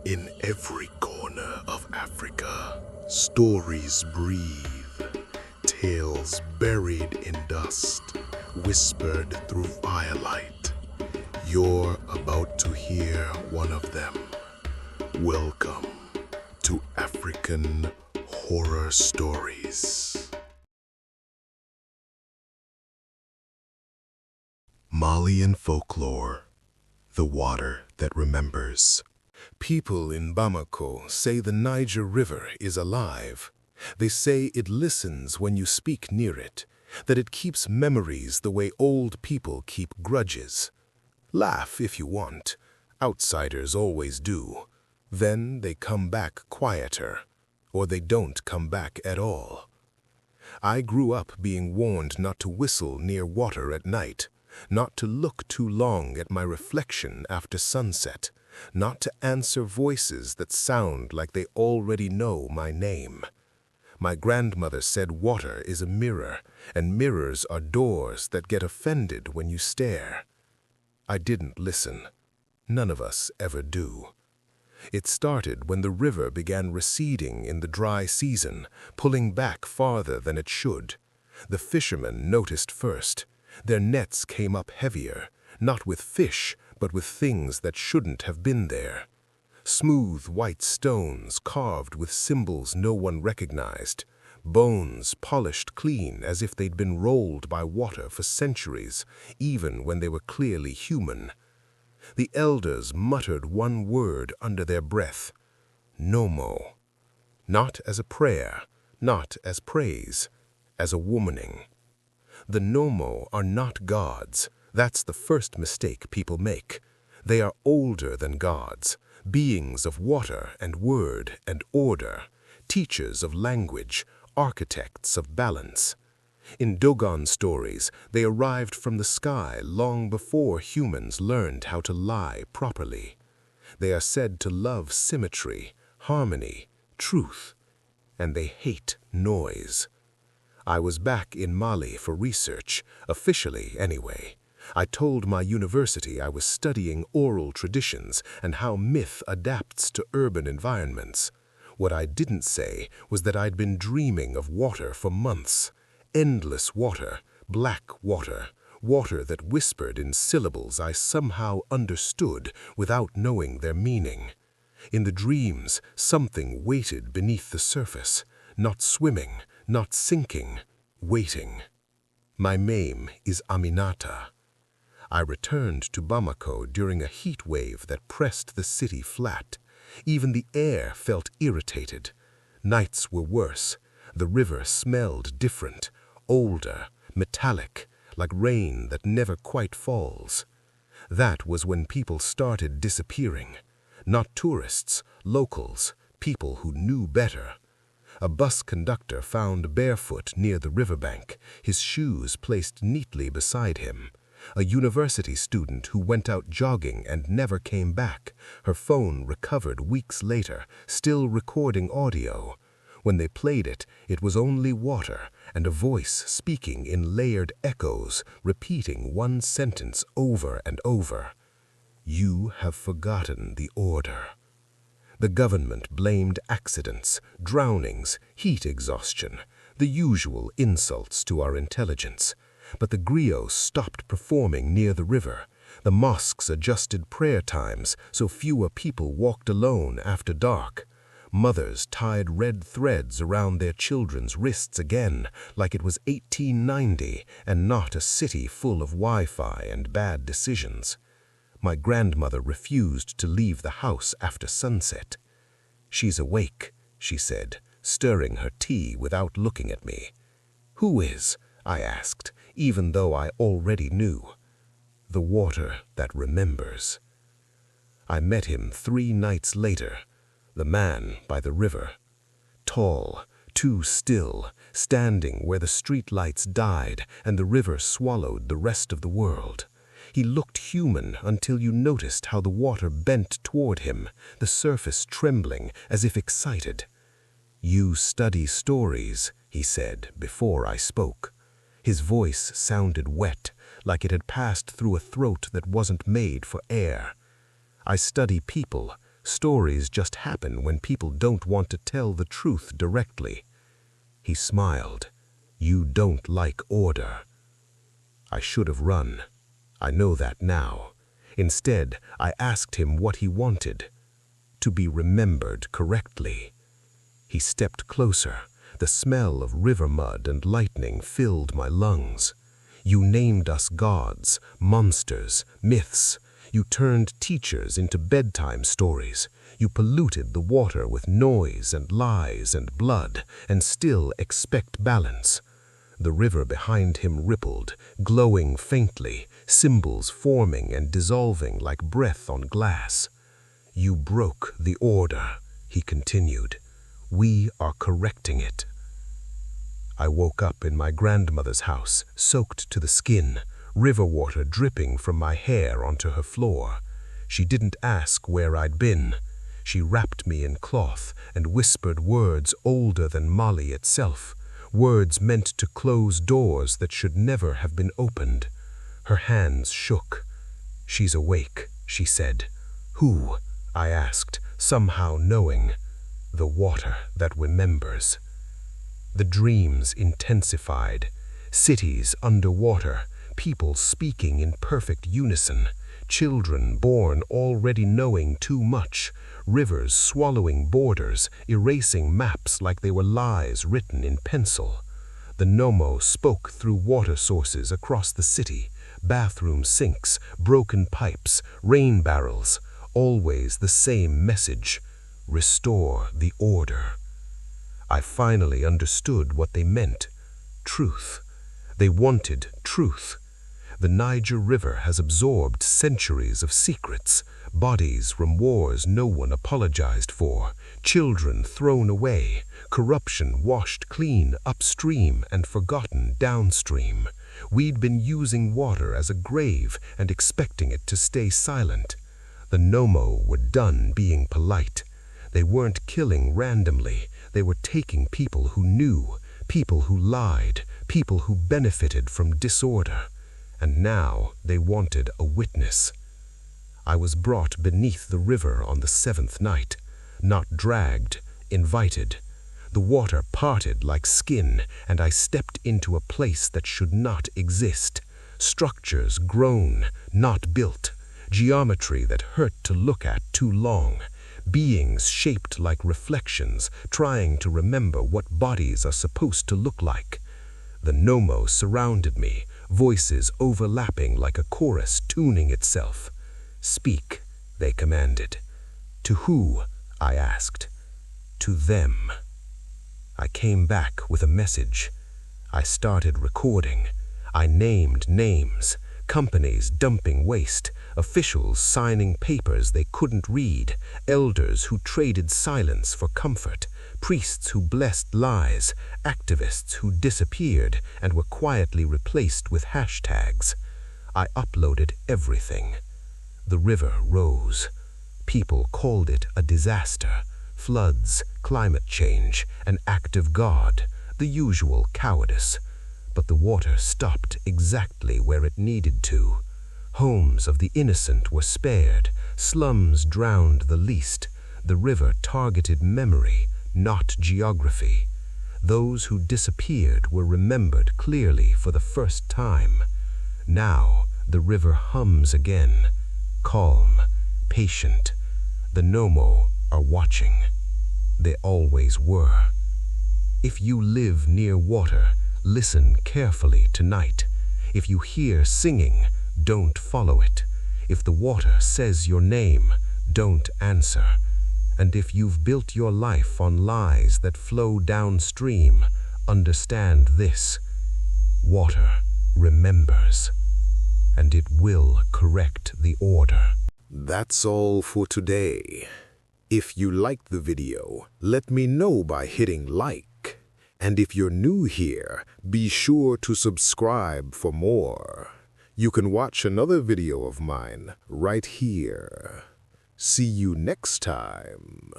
In every corner of Africa, stories breathe, tales buried in dust, whispered through firelight. You're about to hear one of them. Welcome to African Horror Stories. Malian Folklore, the water that remembers. People in Bamako say the Niger River is alive. They say it listens when you speak near it, that it keeps memories the way old people keep grudges. Laugh if you want. Outsiders always do. Then they come back quieter, or they don't come back at all. I grew up being warned not to whistle near water at night, not to look too long at my reflection after sunset, not to answer voices that sound like they already know my name. My grandmother said water is a mirror, and mirrors are doors that get offended when you stare. I didn't listen. None of us ever do. It started when the river began receding in the dry season, pulling back farther than it should. The fishermen noticed first. Their nets came up heavier, not with fish, but with things that shouldn't have been there. Smooth white stones carved with symbols no one recognized, bones polished clean as if they'd been rolled by water for centuries, even when they were clearly human. The elders muttered one word under their breath, Nommo. Not as a prayer, not as praise, as a womaning. The Nommo are not gods. That's the first mistake people make. They are older than gods, beings of water and word and order, teachers of language, architects of balance. In Dogon stories, they arrived from the sky long before humans learned how to lie properly. They are said to love symmetry, harmony, truth, and they hate noise. I was back in Mali for research, officially anyway. I told my university I was studying oral traditions and how myth adapts to urban environments. What I didn't say was that I'd been dreaming of water for months. Endless water, black water, water that whispered in syllables I somehow understood without knowing their meaning. In the dreams, something waited beneath the surface, not swimming, not sinking, waiting. My name is Aminata. I returned to Bamako during a heat wave that pressed the city flat. Even the air felt irritated. Nights were worse. The river smelled different, older, metallic, like rain that never quite falls. That was when people started disappearing. Not tourists, locals, people who knew better. A bus conductor found barefoot near the riverbank, his shoes placed neatly beside him. A university student who went out jogging and never came back, her phone recovered weeks later, still recording audio. When they played it, it was only water and a voice speaking in layered echoes, repeating one sentence over and over. You have forgotten the order. The government blamed accidents, drownings, heat exhaustion, the usual insults to our intelligence. But the griots stopped performing near the river. The mosques adjusted prayer times so fewer people walked alone after dark. Mothers tied red threads around their children's wrists again, like it was 1890 and not a city full of Wi-Fi and bad decisions. My grandmother refused to leave the house after sunset. She's awake, she said, stirring her tea without looking at me. Who is? I asked, even though I already knew. The water that remembers. I met him 3 nights later, the man by the river. Tall, too still, standing where the streetlights died and the river swallowed the rest of the world. He looked human until you noticed how the water bent toward him, the surface trembling as if excited. You study stories, he said before I spoke. His voice sounded wet, like it had passed through a throat that wasn't made for air. I study people, Stories just happen when people don't want to tell the truth directly. He smiled. You don't like order. I should have run. I know that now. Instead, I asked him what he wanted. To be remembered correctly. He stepped closer. The smell of river mud and lightning filled my lungs. You named us gods, monsters, myths. You turned teachers into bedtime stories. You polluted the water with noise and lies and blood, and still expect balance. The river behind him rippled, glowing faintly, symbols forming and dissolving like breath on glass. You broke the order, he continued. We are correcting it. I woke up in my grandmother's house, soaked to the skin, river water dripping from my hair onto her floor. She didn't ask where I'd been. She wrapped me in cloth and whispered words older than Mali itself, words meant to close doors that should never have been opened. Her hands shook. She's awake, she said. Who? I asked, somehow knowing. The water that remembers. The dreams intensified. Cities underwater, people speaking in perfect unison, children born already knowing too much, rivers swallowing borders, erasing maps like they were lies written in pencil. The Nommo spoke through water sources across the city, bathroom sinks, broken pipes, rain barrels, always the same message: restore the order. I finally understood what they meant. Truth. They wanted truth. The Niger River has absorbed centuries of secrets, bodies from wars no one apologized for, children thrown away, corruption washed clean upstream and forgotten downstream. We'd been using water as a grave and expecting it to stay silent. The Nommo were done being polite. They weren't killing randomly. They were taking people who knew, people who lied, people who benefited from disorder. And now they wanted a witness. I was brought beneath the river on the 7th night, not dragged, invited. The water parted like skin, and I stepped into a place that should not exist. Structures grown, not built. Geometry that hurt to look at too long. Beings shaped like reflections, trying to remember what bodies are supposed to look like. The Nommo surrounded me, voices overlapping like a chorus tuning itself. Speak, they commanded. To who? I asked. To them. I came back with a message. I started recording. I named names, companies dumping waste, officials signing papers they couldn't read, elders who traded silence for comfort, priests who blessed lies, activists who disappeared and were quietly replaced with hashtags. I uploaded everything. The river rose. People called it a disaster, floods, climate change, an act of God, the usual cowardice. But the water stopped exactly where it needed to. Homes of the innocent were spared, slums drowned the least. The river targeted memory, not geography. Those who disappeared were remembered clearly for the first time. Now the river hums again, calm, patient. The Nommo are watching. They always were. If you live near water, listen carefully tonight. If you hear singing, don't follow it. If the water says your name, don't answer. And if you've built your life on lies that flow downstream, understand this: water remembers, and it will correct the order. That's all for today. If you liked the video, let me know by hitting like. And if you're new here, be sure to subscribe for more. You can watch another video of mine right here. See you next time.